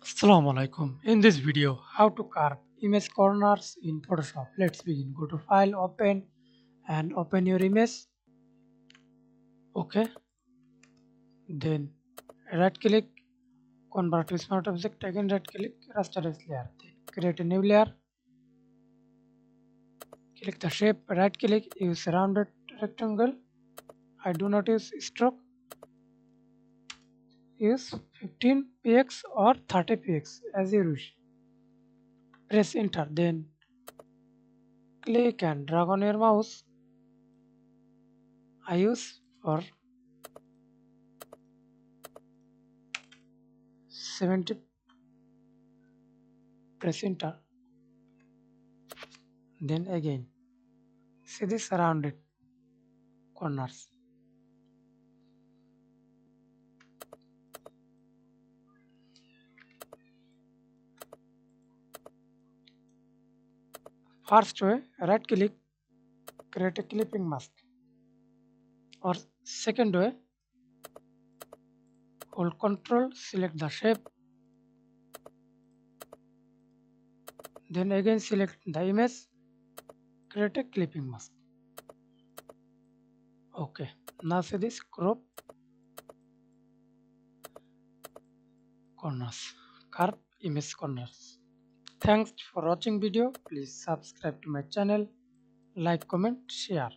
Assalamu alaikum. In this video, how to carve image corners in Photoshop. Let's begin. Go to File, Open, and open your image. Okay. Then right click, convert to smart object. Again right click, rasterize layer. Then create a new layer. Click the shape. Right click, use rounded rectangle. I do not use stroke. Use 15 px or 30 px as you wish. Press enter. Then click and drag on your mouse. I use for 70. Press enter. Then again see the surrounded corners. First way, right click, create a clipping mask. Or second way, hold Ctrl, select the shape. Then again select the image, create a clipping mask. Okay, now see this crop corners, carve image corners. Thanks for watching video. Please subscribe to my channel, like, comment, share.